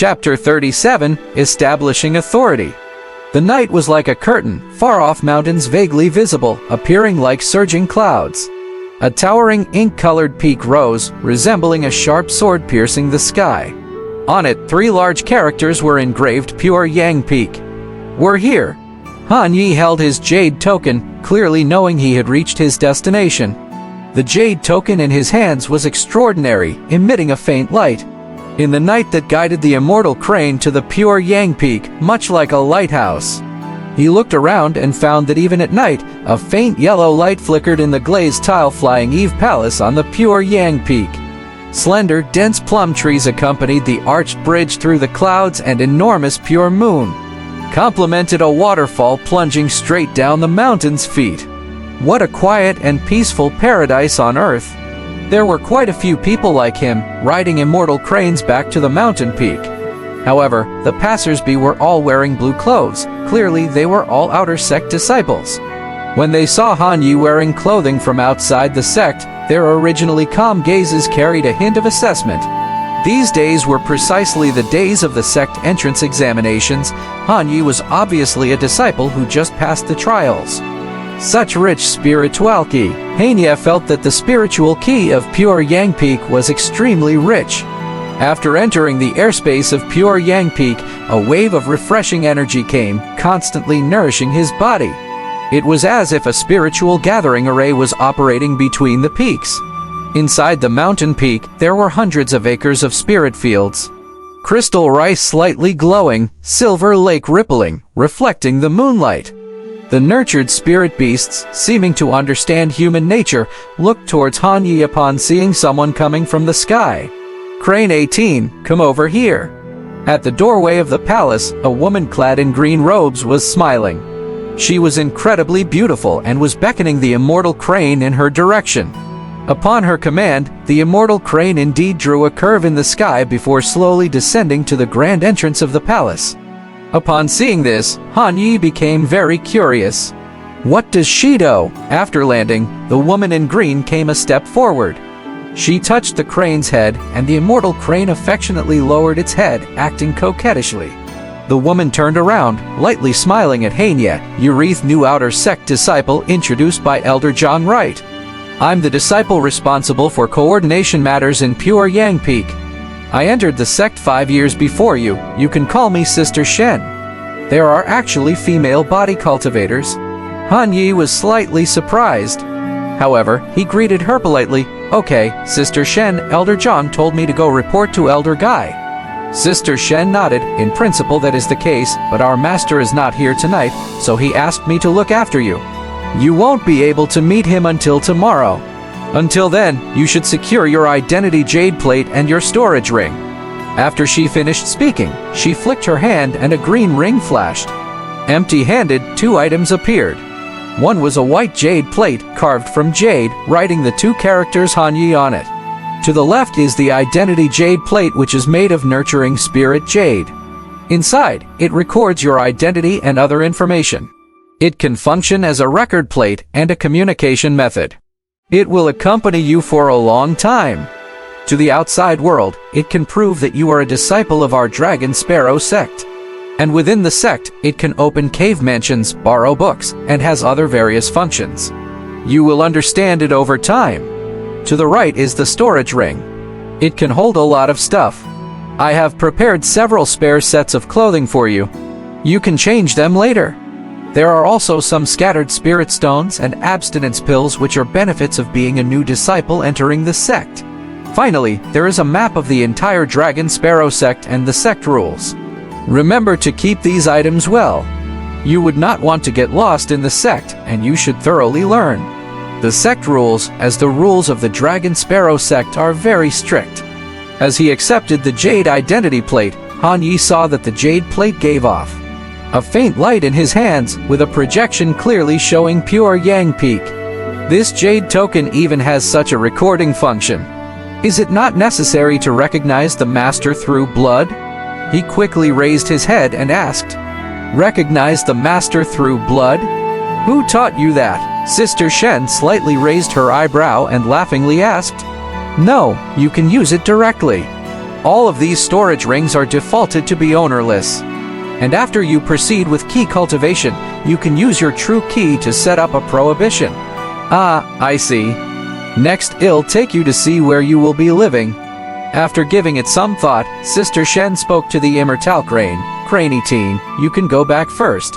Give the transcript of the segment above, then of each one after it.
Chapter 37, Establishing Authority. The night was like a curtain, far-off mountains vaguely visible, appearing like surging clouds. A towering ink-colored peak rose, resembling a sharp sword piercing the sky. On it, 3 large characters were engraved: Pure Yang Peak. "We're here." Han Yi held his jade token, clearly knowing he had reached his destination. The jade token in his hands was extraordinary, emitting a faint light. In the night that guided the immortal crane to the Pure Yang Peak, much like a lighthouse. He looked around and found that even at night, a faint yellow light flickered in the glazed tile Flying Eve Palace on the Pure Yang Peak. Slender, dense plum trees accompanied the arched bridge through the clouds, and enormous pure moon complemented a waterfall plunging straight down the mountain's feet. What a quiet and peaceful paradise on earth. There were quite a few people like him, riding immortal cranes back to the mountain peak. However, the passers-by were all wearing blue clothes. Clearly, they were all outer sect disciples. When they saw Han Yi wearing clothing from outside the sect, their originally calm gazes carried a hint of assessment. These days were precisely the days of the sect entrance examinations. Han Yi was obviously a disciple who just passed the trials. Such rich spirituality. Hania felt that the spiritual key of Pure Yang Peak was extremely rich. After entering the airspace of Pure Yang Peak, a wave of refreshing energy came, constantly nourishing his body. It was as if a spiritual gathering array was operating between the peaks. Inside the mountain peak, there were hundreds of acres of spirit fields. Crystal rice slightly glowing, silver lake rippling, reflecting the moonlight. The nurtured spirit beasts, seeming to understand human nature, looked towards Han Yi upon seeing someone coming from the sky. "Crane 18, come over here." At the doorway of the palace, a woman clad in green robes was smiling. She was incredibly beautiful and was beckoning the immortal crane in her direction. Upon her command, the immortal crane indeed drew a curve in the sky before slowly descending to the grand entrance of the palace. Upon seeing this, Han Yi became very curious. What does she do? After landing, the woman in green came a step forward. She touched the crane's head, and the immortal crane affectionately lowered its head, acting coquettishly. The woman turned around, lightly smiling at Hania, Ureth's new outer sect disciple introduced by Elder John Wright. "I'm the disciple responsible for coordination matters in Pure Yang Peak. I entered the sect 5 years before you. You can call me Sister Shen." There are actually female body cultivators. Han Yi was slightly surprised. However, he greeted her politely. "Okay, Sister Shen, Elder John told me to go report to Elder Guy." Sister Shen nodded. "In principle that is the case, but our master is not here tonight, so he asked me to look after you. You won't be able to meet him until tomorrow. Until then, you should secure your identity jade plate and your storage ring." After she finished speaking, she flicked her hand and a green ring flashed. Empty-handed, 2 items appeared. One was a white jade plate carved from jade, writing the 2 characters Han Yi on it. To the left is the identity jade plate, which is made of nurturing spirit jade. Inside, it records your identity and other information. It can function as a record plate and a communication method. It will accompany you for a long time. To the outside world, it can prove that you are a disciple of our Dragon Sparrow sect. And within the sect, it can open cave mansions, borrow books, and has other various functions. You will understand it over time. To the right is the storage ring. It can hold a lot of stuff. I have prepared several spare sets of clothing for you. You can change them later. There are also some scattered spirit stones and abstinence pills, which are benefits of being a new disciple entering the sect. Finally, there is a map of the entire Dragon Sparrow sect and the sect rules. Remember to keep these items well. You would not want to get lost in the sect, and you should thoroughly learn. The sect rules, as the rules of the Dragon Sparrow sect, are very strict. As he accepted the jade identity plate, Han Yi saw that the jade plate gave off a faint light in his hands, with a projection clearly showing Pure Yang Peak. This jade token even has such a recording function. Is it not necessary to recognize the master through blood? He quickly raised his head and asked, "Recognize the master through blood? Who taught you that?" Sister Shen slightly raised her eyebrow and laughingly asked, "No, you can use it directly." All of these storage rings are defaulted to be ownerless. And after you proceed with key cultivation, you can use your true key to set up a prohibition. Ah, I see. Next, it'll take you to see where you will be living. After giving it some thought, Sister Shen spoke to the immortal crane. Craney teen, you can go back first.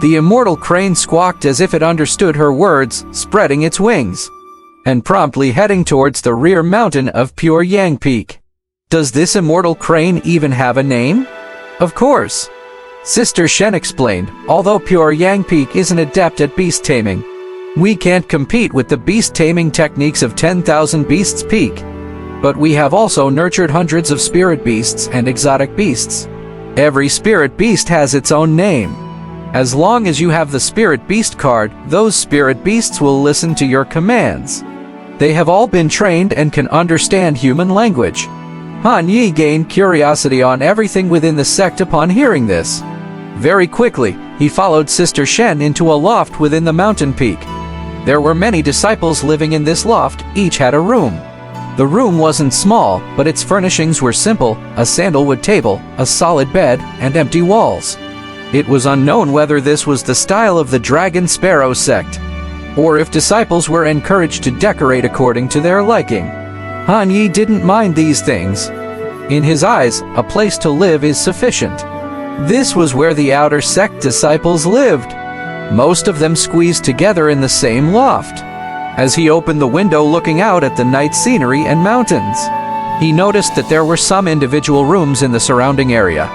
The immortal crane squawked as if it understood her words, spreading its wings, and promptly heading towards the rear mountain of Pure Yang Peak. Does this immortal crane even have a name? Of course. Sister Shen explained, although Pure Yang Peak is an adept at beast taming, we can't compete with the beast taming techniques of 10,000 Beasts Peak. But we have also nurtured hundreds of spirit beasts and exotic beasts. Every spirit beast has its own name. As long as you have the spirit beast card, those spirit beasts will listen to your commands. They have all been trained and can understand human language. Han Yi gained curiosity on everything within the sect upon hearing this. Very quickly, he followed Sister Shen into a loft within the mountain peak. There were many disciples living in this loft, each had a room. The room wasn't small, but its furnishings were simple, a sandalwood table, a solid bed, and empty walls. It was unknown whether this was the style of the Dragon Sparrow sect, or if disciples were encouraged to decorate according to their liking. Han Yi didn't mind these things. In his eyes, a place to live is sufficient. This was where the outer sect disciples lived. Most of them squeezed together in the same loft. As he opened the window looking out at the night scenery and mountains, he noticed that there were some individual rooms in the surrounding area.